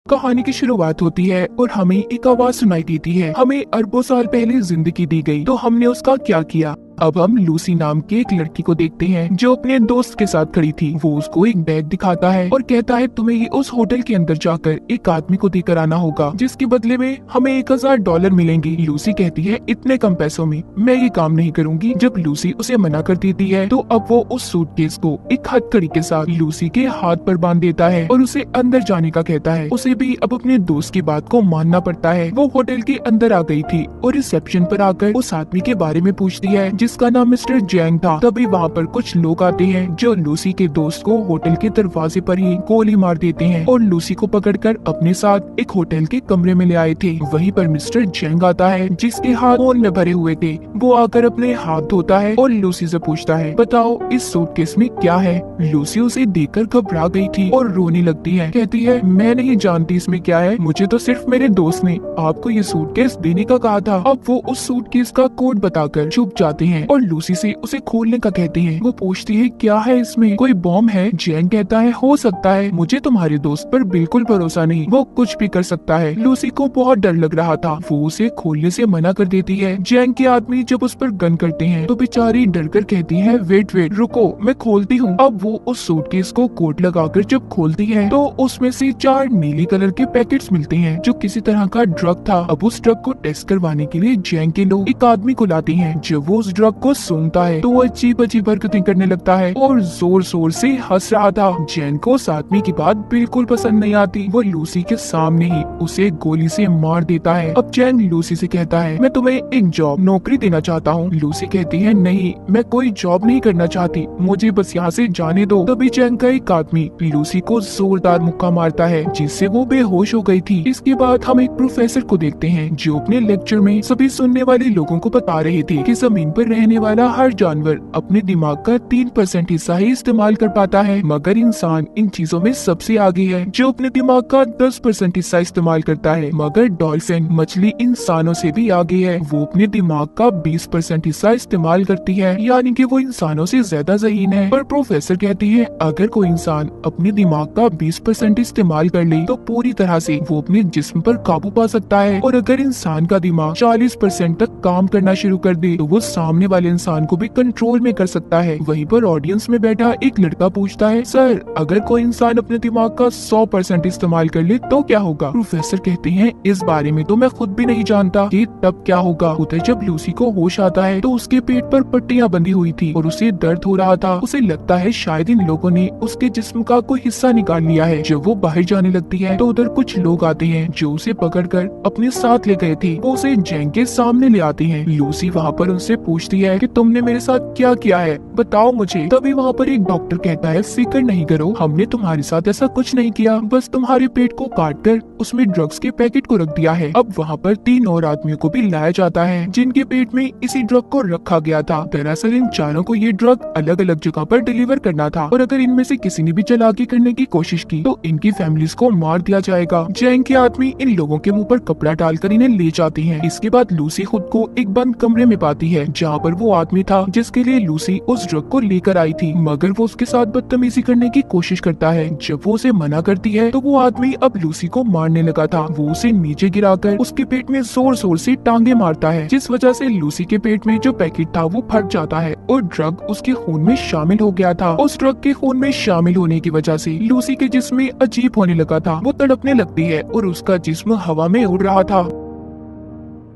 कहानी की शुरुआत होती है और हमें एक आवाज सुनाई देती है। हमें अरबों साल पहले जिंदगी दी गई, तो हमने उसका क्या किया। अब हम लूसी नाम की एक लड़की को देखते हैं जो अपने दोस्त के साथ खड़ी थी। वो उसको एक बैग दिखाता है और कहता है तुम्हें ये उस होटल के अंदर जाकर एक आदमी को देकर आना होगा, जिसके बदले में हमें $1000 मिलेंगे। लूसी कहती है इतने कम पैसों में मैं ये काम नहीं करूंगी। जब लूसी उसे मना कर देती है तो अब वो उस सूटकेस को एक हथकड़ी के साथ लूसी के हाथ पर बांध देता है और उसे अंदर जाने का कहता है। उसे भी अब अपने दोस्त की बात को मानना पड़ता है। वो होटल के अंदर आ गई थी और रिसेप्शन पर आकर उस आदमी के बारे में पूछती है जिसका नाम मिस्टर जैंग था। तभी वहाँ पर कुछ लोग आते हैं जो लूसी के दोस्त को होटल के दरवाजे पर ही गोली मार देते हैं और लूसी को पकड़कर अपने साथ एक होटल के कमरे में ले आए थे। वहीं पर मिस्टर जैंग आता है जिसके हाथ खून में भरे हुए थे। वो आकर अपने हाथ धोता है और लूसी से पूछता है बताओ इस सूटकेस में क्या है। लूसी उसे देखकर घबरा गई थी और रोने लगती है। कहती है मैं नहीं जानती इसमें क्या है, मुझे तो सिर्फ मेरे दोस्त ने आपको ये सूटकेस देने का कहा था। अब वो उस सूटकेस का कोड बताकर चुप जाते हैं और लूसी से उसे खोलने का कहते हैं। वो पूछती है क्या है इसमें, कोई बॉम्ब है। जैंग कहता है हो सकता है, मुझे तुम्हारे दोस्त पर बिल्कुल भरोसा नहीं, वो कुछ भी कर सकता है। लूसी को बहुत डर लग रहा था, वो उसे खोलने से मना कर देती है। जैंग के आदमी जब उस पर गन करते हैं तो बेचारी डरकर कहती है वेट रुको मैं खोलती हूँ। अब वो उस सूटकेस को कोट लगाकर जब खोलती है तो उसमें से 4 नीली कलर के पैकेट्स मिलते हैं जो किसी तरह का ड्रग था। अब उस ड्रग को टेस्ट करवाने के लिए जैंग के लोग एक आदमी को लाते हैं। जब वो उस ड्रग को सूंघता है तो वो अजीब अजीब हरकतें करने लगता है और जोर शोर से हंस रहा था। जैंग को उस आदमी की बात बिल्कुल पसंद नहीं आती। वो लूसी के सामने ही उसे गोली से मार देता है। अब जैंग लूसी से कहता है मैं तुम्हें एक जॉब नौकरी देना चाहता हूँ। लूसी कहती है नहीं मैं कोई जॉब नहीं करना चाहती, मुझे बस यहाँ से जाने दो। तभी जैंग का एक आदमी लूसी को जोरदार मुक्का मारता है जिससे वो बेहोश हो गई थी। इसके बाद हम एक प्रोफेसर को देखते हैं जो अपने लेक्चर में सभी सुनने वाले लोगों को बता रहे थे कि जमीन पर रहने वाला हर जानवर अपने दिमाग का 3% हिस्सा ही इस्तेमाल कर पाता है, मगर इंसान इन चीजों में सबसे आगे है जो अपने दिमाग का 10% हिस्सा इस्तेमाल करता है। मगर डॉल्फिन मछली इंसानों से भी आगे है, वो अपने दिमाग का 20% हिस्सा इस्तेमाल करती है, यानी कि वो इंसानों से ज्यादा ज़हीन है। पर प्रोफेसर कहती है अगर कोई इंसान अपने दिमाग का 20% इस्तेमाल कर ले तो पूरी तरह से वो अपने जिस्म पर काबू पा सकता है, और अगर इंसान का दिमाग 40% तक काम करना शुरू कर दे तो वो सामने वाले इंसान को भी कंट्रोल में कर सकता है। वहीं पर ऑडियंस में बैठा एक लड़का पूछता है सर अगर कोई इंसान अपने दिमाग का 100% इस्तेमाल कर ले तो क्या होगा। प्रोफेसर कहते हैं इस बारे में तो मैं खुद भी नहीं जानता कि तब क्या होगा। उधर जब लूसी को होश आता है तो उसके पेट पर पट्टियां बंधी हुई थी और उसे दर्द हो रहा था। उसे लगता है शायद इन लोगों ने उसके जिस्म का कोई हिस्सा निकाल लिया है। जब वो बाहर जाने लगती है तो उधर कुछ लोग आते हैं जो उसे पकड़कर अपने साथ ले गए थे। वो उसे जैंग के सामने ले आते हैं। लूसी वहाँ पर उनसे पूछती है कि तुमने मेरे साथ क्या किया है, बताओ मुझे। तभी वहाँ पर एक डॉक्टर कहता है फिक्र नहीं करो, हमने तुम्हारे साथ ऐसा कुछ नहीं किया, बस तुम्हारे पेट को काट कर उसमें ड्रग्स के पैकेट को रख दिया है। अब वहाँ पर 3 और आदमियों को भी लाया जाता है जिनके पेट में इसी ड्रग को रखा गया था। दरअसल इन चारों को ये ड्रग अलग अलग जगह पर डिलीवर करना था और अगर इनमें से किसी ने भी चालाकी करने की कोशिश की तो इनकी फैमिलीज को मार दिया जाएगा। जैंग के आदमी इन लोगों के मुंह पर कपड़ा डालकर इन्हें ले जाते हैं। इसके बाद लूसी खुद को एक बंद कमरे में पाती है जहाँ पर वो आदमी था जिसके लिए लूसी उस ड्रग को लेकर आई थी, मगर वो उसके साथ बदतमीजी करने की कोशिश करता है। जब वो उसे मना करती है तो वो आदमी अब लूसी को मारने लगा था। वो उसे नीचे गिराकर उसके पेट में जोर जोर से टांगे मारता है, जिस वजह से लूसी के पेट में जो पैकेट था वो फट जाता है और ड्रग उसके खून में शामिल हो गया था। उस ड्रग के खून में शामिल होने की वजह से लूसी के जिस्म में अजीब होने लगा था। वो तड़पने लगती है और उसका जिस्म हवा में उड़ रहा था।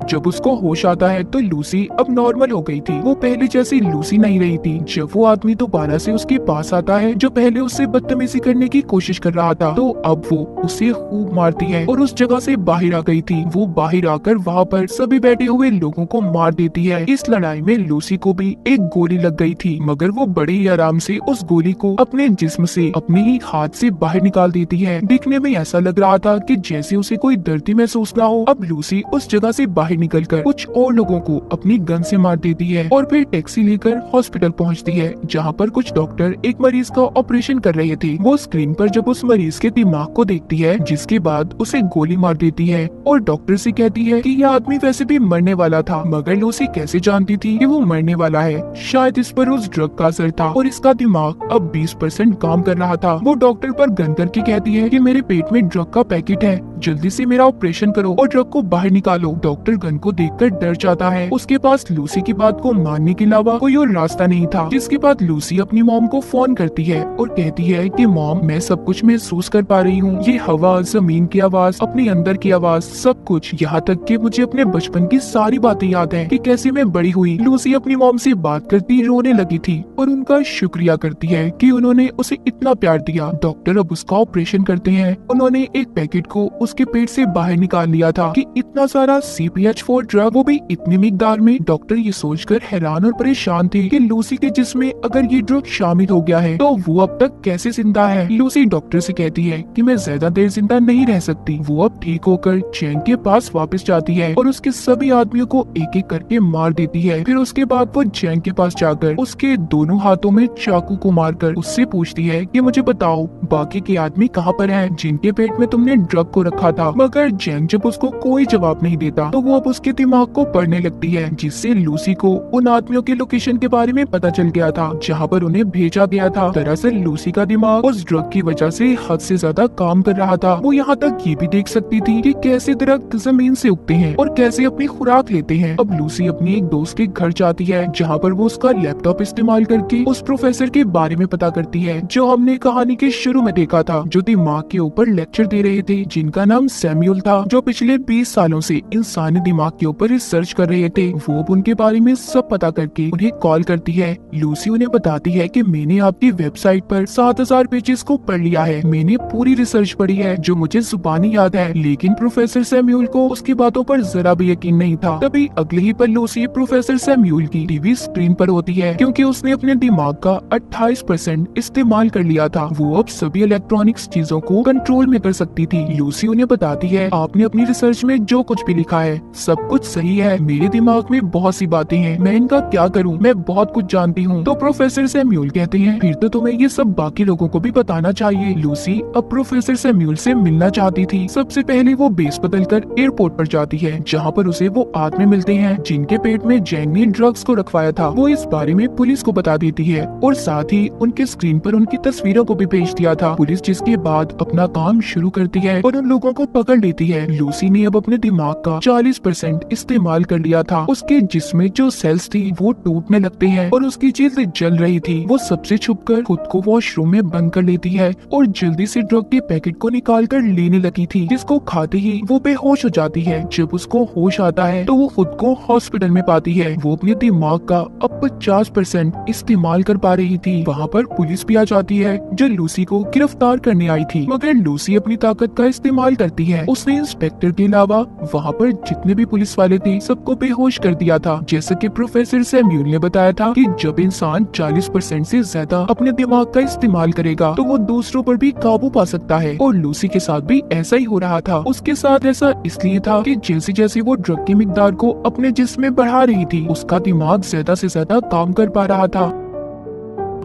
जब उसको होश आता है तो लूसी अब नॉर्मल हो गई थी। वो पहले जैसी लूसी नहीं रही थी। जब वो आदमी दोबारा से उसके पास आता है जो पहले उससे बदतमीजी करने की कोशिश कर रहा था तो अब वो उसे खूब मारती है और उस जगह से बाहर आ गई थी। वो बाहर आकर वहाँ पर सभी बैठे हुए लोगों को मार देती है। इस लड़ाई में लूसी को भी एक गोली लग गई थी, मगर वो बड़े ही आराम से उस गोली को अपने जिस्म से अपने ही हाथ से बाहर निकाल देती है। दिखने में ऐसा लग रहा था कि जैसे उसे कोई दर्द महसूस ना हो। अब लूसी उस जगह से बाहर बाहर निकलकर कुछ और लोगों को अपनी गन से मार देती है और फिर टैक्सी लेकर हॉस्पिटल पहुंचती है, जहां पर कुछ डॉक्टर एक मरीज का ऑपरेशन कर रहे थे। वो स्क्रीन पर जब उस मरीज के दिमाग को देखती है, जिसके बाद उसे गोली मार देती है और डॉक्टर से कहती है कि यह आदमी वैसे भी मरने वाला था, मगर लूसी कैसे जानती थी कि वो मरने वाला है? शायद इस पर उस ड्रग का असर था और इसका दिमाग अब 20% काम कर रहा था। वो डॉक्टर पर गन करके कहती है कि मेरे पेट में ड्रग का पैकेट है, जल्दी से मेरा ऑपरेशन करो और ड्रग को बाहर निकालो। डॉक्टर गन को देखकर डर जाता है। उसके पास लूसी की बात को मानने के अलावा कोई और रास्ता नहीं था, जिसके बाद लूसी अपनी मॉम को फोन करती है और कहती है कि मॉम, मैं सब कुछ महसूस कर पा रही हूँ, ये हवा, जमीन की आवाज, अपने अंदर की आवाज, सब कुछ, यहाँ तक कि मुझे अपने बचपन की सारी बातें याद है कि कैसे मैं बड़ी हुई। लूसी अपनी मॉम से बात करती रोने लगी थी और उनका शुक्रिया करती है कि उन्होंने उसे इतना प्यार दिया। डॉक्टर अब उसका ऑपरेशन करते हैं। उन्होंने एक पैकेट को उसके पेट से बाहर निकाल लिया था कि इतना सारा CPH4 ड्रग, वो भी इतनी मिकदार में। डॉक्टर ये सोचकर हैरान और परेशान थे कि लूसी के जिस्म में अगर ये ड्रग शामिल हो गया है तो वो अब तक कैसे जिंदा है। लूसी डॉक्टर से कहती है कि मैं ज्यादा देर जिंदा नहीं रह सकती। वो अब ठीक होकर चैंग के पास वापस जाती है और उसके सभी आदमियों को एक एक करके मार देती है। फिर उसके बाद वो चैंग के पास जाकर उसके दोनों हाथों में चाकू को मारकर उससे पूछती है कि मुझे बताओ, बाकी के आदमी कहाँ पर हैं जिनके पेट में तुमने ड्रग को रखा था? मगर चैंग जब उसको कोई जवाब नहीं देता तो वो अब उसके दिमाग को पढ़ने लगती है, जिससे लूसी को उन आदमियों के लोकेशन के बारे में पता चल गया था जहाँ पर उन्हें भेजा गया था। दरअसल लूसी का दिमाग उस ड्रग की वजह से हद से ज्यादा काम कर रहा था। वो यहाँ तक ये भी देख सकती थी कि कैसे दरख्त जमीन से उगते हैं और कैसे अपनी खुराक लेते हैं। अब लूसी अपनी एक दोस्त के घर जाती है, जहाँ पर वो उसका लैपटॉप इस्तेमाल करके उस प्रोफेसर के बारे में पता करती है जो हमने कहानी के शुरू में देखा था, जो दिमाग के ऊपर लेक्चर दे रहे थे, जिनका नाम सैमुअल था, जो पिछले 20 सालों से इंसानी दिमाग के ऊपर रिसर्च कर रहे थे। वो अब उनके बारे में सब पता करके उन्हें कॉल करती है। लूसी उन्हें बताती है कि मैंने आपकी वेबसाइट पर 7000 पेजेस को पढ़ लिया है, मैंने पूरी रिसर्च पढ़ी है जो मुझे जुबानी याद है। लेकिन प्रोफेसर सैमुअल को उसकी बातों पर जरा भी यकीन नहीं था। तभी अगले ही पल लूसी प्रोफेसर सैमुअल की टीवी स्क्रीन पर होती है, क्योंकि उसने अपने दिमाग का 28% इस्तेमाल कर लिया था। वो अब सभी इलेक्ट्रॉनिक्स चीजों को कंट्रोल में कर सकती थी। लूसी उन्हें बताती है, आपने अपनी रिसर्च में जो कुछ भी लिखा है सब कुछ सही है, मेरे दिमाग में बहुत सी बातें हैं, मैं इनका क्या करूं, मैं बहुत कुछ जानती हूं। तो प्रोफेसर सैमुअल कहते हैं, फिर तो तुम्हें ये सब बाकी लोगों को भी बताना चाहिए। लूसी अब प्रोफेसर सैमुअल से मिलना चाहती थी। सबसे पहले वो बेस बदलकर एयरपोर्ट पर जाती है, जहाँ पर उसे वो आदमी मिलते हैं जिनके पेट में जैंग ने ड्रग्स को रखवाया था। वो इस बारे में पुलिस को बता देती है और साथ ही उनके स्क्रीन पर उनकी तस्वीरों को भी भेज दिया था। पुलिस जिसके बाद अपना काम शुरू करती है और उन लोगों को पकड़ लेती है। लूसी ने अब अपने दिमाग का 40% इस्तेमाल कर लिया था। उसके जिस्म में जो सेल्स थी वो टूटने लगते हैं और उसकी चीजें जल रही थी। वो सबसे छुपकर खुद को वॉशरूम में बंद कर लेती है और जल्दी से ड्रग के पैकेट को निकाल कर लेने लगी थी, जिसको खाते ही वो बेहोश हो जाती है। जब उसको होश आता है तो वो खुद को हॉस्पिटल में पाती है। वो अपने दिमाग का अब 50% इस्तेमाल कर पा रही थी। वहाँ पर पुलिस भी आ जाती है जो लूसी को गिरफ्तार करने आई थी, मगर लूसी अपनी ताकत का इस्तेमाल करती है। उसने इंस्पेक्टर के अलावा वहाँ पर जितने भी पुलिस वाले थे सबको बेहोश कर दिया था। जैसा कि प्रोफेसर सैमुअल ने बताया था कि जब इंसान 40% से ज्यादा अपने दिमाग का इस्तेमाल करेगा तो वो दूसरों पर भी काबू पा सकता है, और लूसी के साथ भी ऐसा ही हो रहा था। उसके साथ ऐसा इसलिए था कि जैसे जैसे वो ड्रग की मिकदार को अपने जिस्म में बढ़ा रही थी, उसका दिमाग ज्यादा से ज्यादा काम कर पा रहा था।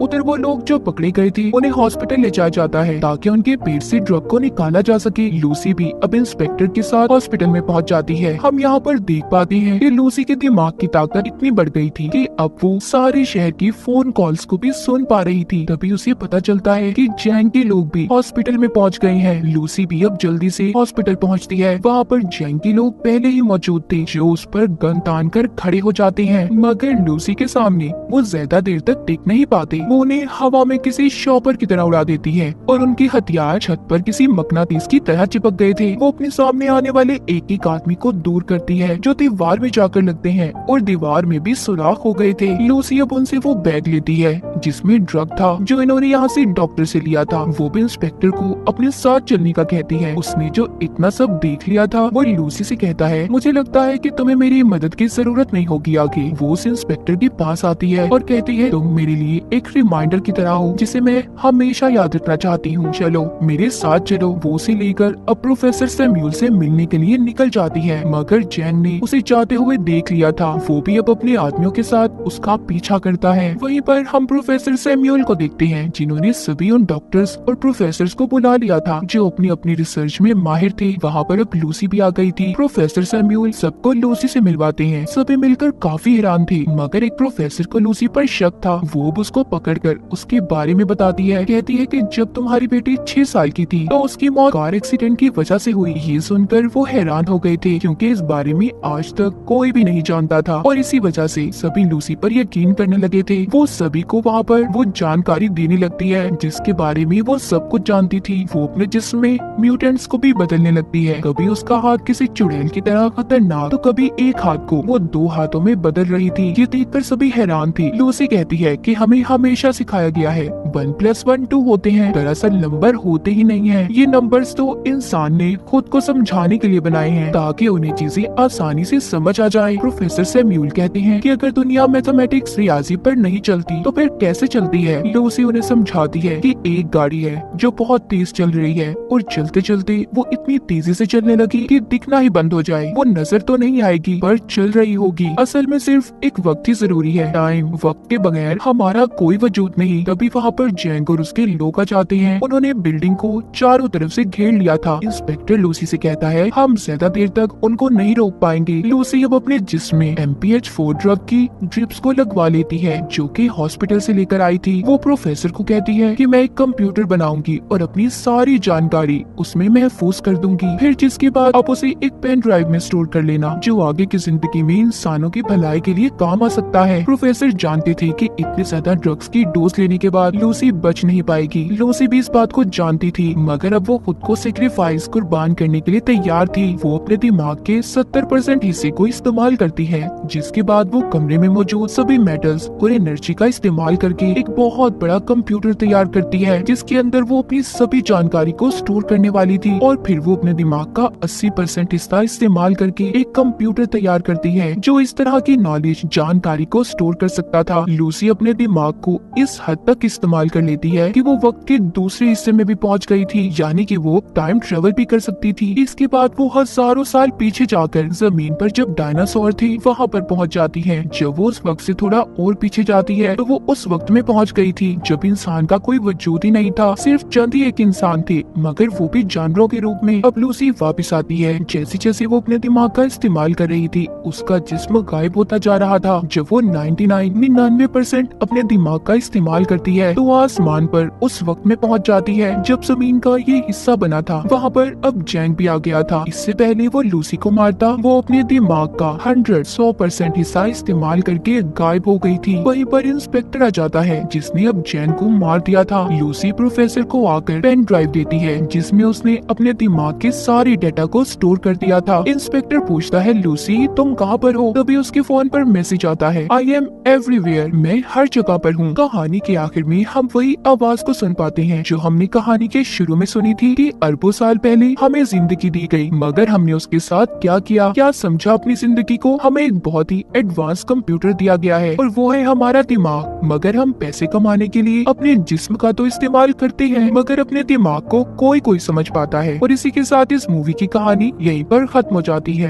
उधर वो लोग जो पकड़े गए थे उन्हें हॉस्पिटल ले जाया जाता है ताकि उनके पेट से ड्रग को निकाला जा सके। लूसी भी अब इंस्पेक्टर के साथ हॉस्पिटल में पहुंच जाती है। हम यहाँ पर देख पाते हैं कि लूसी के दिमाग की ताकत इतनी बढ़ गई थी कि अब वो सारे शहर की फोन कॉल्स को भी सुन पा रही थी। तभी उसे पता चलता है कि जैंग के लोग भी हॉस्पिटल में पहुँच गए हैं। लूसी भी अब जल्दी से हॉस्पिटल पहुँचती है। वहाँ पर जैंग के लोग पहले ही मौजूद थे जो उस पर गन तान कर खड़े हो जाते हैं, मगर लूसी के सामने वो ज्यादा देर तक टिक नहीं पाते। वो उन्हें हवा में किसी शॉपर की तरह उड़ा देती है और उनके हथियार छत पर किसी मकनातीस की तरह चिपक गए थे। वो अपने सामने आने वाले एक एक आदमी को दूर करती है जो दीवार में जाकर लगते हैं और दीवार में भी सुराख हो गए थे। लूसी अब उनसे वो बैग लेती है जिसमें ड्रग था जो इन्होंने यहाँ से डॉक्टर से लिया था। वो भी इंस्पेक्टर को अपने साथ चलने का कहती है। उसने जो इतना सब देख लिया था वो लूसी से कहता है, मुझे लगता है कि तुम्हें मेरी मदद की जरूरत नहीं होगी आगे। वो उस इंस्पेक्टर के पास आती है और कहती है, तुम मेरे लिए एक रिमाइंडर की तरह हो जिसे मैं हमेशा याद रखना चाहती हूँ। चलो मेरे साथ चलो। वो उसे लेकर अब प्रोफेसर सैम्यूल से मिलने के लिए निकल जाती है, मगर जैंग ने उसे जाते हुए देख लिया था। वो भी अब अपने आदमियों के साथ उसका पीछा करता है। वहीं पर हम प्रोफेसर सैम्यूल को देखते हैं जिन्होंने सभी उन डॉक्टर्स और प्रोफेसर्स को बुला लिया था जो अपनी अपनी रिसर्च में माहिर थे। वहाँ पर अब लूसी भी आ गई थी। प्रोफेसर सैम्यूल सबको लूसी से मिलवाते हैं। सभी मिलकर काफी हैरान थे, मगर एक प्रोफेसर को लूसी पर शक था। वो उसको पकड़कर उसके बारे में बताती है। कहती है कि जब तुम्हारी बेटी 6 साल की थी तो उसकी मौत कार एक्सीडेंट की वजह से हुई। ये सुनकर वो हैरान हो गए थे क्योंकि इस बारे में आज तक कोई भी नहीं जानता था और इसी वजह से सभी लूसी पर यकीन करने लगे थे। वो सभी को वहाँ पर वो जानकारी देने लगती है जिसके बारे में वो सब कुछ जानती थी। वो अपने जिस्म में म्यूटेंट्स को भी बदलने लगती है। कभी उसका हाथ किसी चुड़ैल की तरह खतरनाक तो कभी एक हाथ को वो 2 हाथों में बदल रही थी। ये देखकर सभी हैरान थी। लूसी कहती है कि हमें हमेशा सिखाया गया है 1+1 2 होते हैं, दरअसल नंबर होते ही नहीं है। ये नंबर्स तो इंसान ने खुद को समझाने के लिए बनाए हैं ताकि उन्हें चीजें आसानी से समझ आ जाए। प्रोफेसर सैम्यूल कहते हैं कि अगर दुनिया मैथमेटिक्स रियाजी पर नहीं चलती तो फिर कैसे चलती है। लूसी उन्हें समझाती है कि एक गाड़ी है जो बहुत तेज चल रही है और चलते चलते वो इतनी तेजी से चलने लगी कि दिखना ही बंद हो जाए। वो नजर तो नहीं आएगी पर चल रही होगी। असल में सिर्फ एक वक्त ही जरूरी है। टाइम, वक्त के बगैर हमारा कोई वजूद नहीं। तभी वहाँ पर जैंग और उसके लोग आ जाते हैं। उन्होंने बिल्डिंग को चारों तरफ से घेर लिया था। इंस्पेक्टर लूसी से कहता है हम ज्यादा देर तक उनको नहीं रोक पाएंगे। लूसी अब अपने जिस्म में MPH4 ड्रग की ड्रिप्स को लगवा लेती है जो कि हॉस्पिटल से लेकर आई थी। वो प्रोफेसर को कहती है कि मैं एक कंप्यूटर बनाऊंगी और अपनी सारी जानकारी उसमें महफूज कर दूंगी, फिर जिसके बाद आप उसे एक पेन ड्राइव में स्टोर कर लेना जो आगे की जिंदगी में इंसानों की भलाई के लिए काम आ सकता है। प्रोफेसर जानते थे कि इतने ज्यादा ड्रग्स की डोज लेने के बाद लूसी बच नहीं पाएगी। लूसी भी इस बात को जानती थी, मगर अब वो खुद को सेक्रीफाइस कुर्बान करने के लिए तैयार थी। वो अपने दिमाग के 70% हिस्से को इस्तेमाल करती है, जिसके बाद वो कमरे में मौजूद सभी मेटल्स और एनर्जी का इस्तेमाल करके एक बहुत बड़ा कंप्यूटर तैयार करती है जिसके अंदर वो अपनी सभी जानकारी को स्टोर करने वाली थी। और फिर वो अपने दिमाग का 80% हिस्सा इस्तेमाल करके एक कंप्यूटर तैयार करती है जो इस तरह की नॉलेज, जानकारी को स्टोर कर सकता था। लूसी अपने दिमाग को इस हद तक इस्तेमाल कर लेती है कि वो वक्त के दूसरे हिस्से में भी पहुंच गई थी, यानी कि वो टाइम ट्रेवल भी कर सकती थी। इसके बाद वो हजारों साल पीछे जाकर जमीन पर जब डायनासोर थे वहाँ पर पहुंच जाती है। जब वो उस वक्त से थोड़ा और पीछे जाती है तो वो उस वक्त में पहुंच गई थी जब इंसान का कोई वजूद ही नहीं था, सिर्फ चंद ही एक इंसान थे, मगर वो भी जानवरों के रूप में। अब लूसी वापस आती है। जैसे जैसे वो अपने दिमाग का इस्तेमाल कर रही थी उसका जिस्म गायब होता जा रहा था। जब वो 99% अपने दिमाग का इस्तेमाल करती है तो आसमान पर उस वक्त में पहुंच जाती है जब जमीन का ये हिस्सा बना था। वहाँ पर अब जैंग भी आ गया था। इससे पहले वो लूसी को मारता वो अपने दिमाग का 100% हिस्सा इस्तेमाल करके गायब हो गई थी। वहीं पर इंस्पेक्टर आ जाता है जिसने अब जैंग को मार दिया था। लूसी प्रोफेसर को आकर पेन ड्राइव देती है जिसमें उसने अपने दिमाग के सारे डेटा को स्टोर कर दिया था। इंस्पेक्टर पूछता है लूसी तुम कहाँ पर हो? तभी उसके फोन पर मैसेज आता है आई एम एवरीवेयर, मैं हर जगह पर हूँ। कहानी के आखिर में हम वही आवाज को सुन पाते हैं जो हमने कहानी के शुरू में सुनी थी कि अरबों साल पहले हमें जिंदगी दी गई, मगर हमने उसके साथ क्या किया, क्या समझा अपनी जिंदगी को। हमें एक बहुत ही एडवांस कंप्यूटर दिया गया है और वो है हमारा दिमाग, मगर हम पैसे कमाने के लिए अपने जिस्म का तो इस्तेमाल करते हैं मगर अपने दिमाग को कोई समझ पाता है। और इसी के साथ इस मूवी की कहानी यहीं पर खत्म हो जाती है।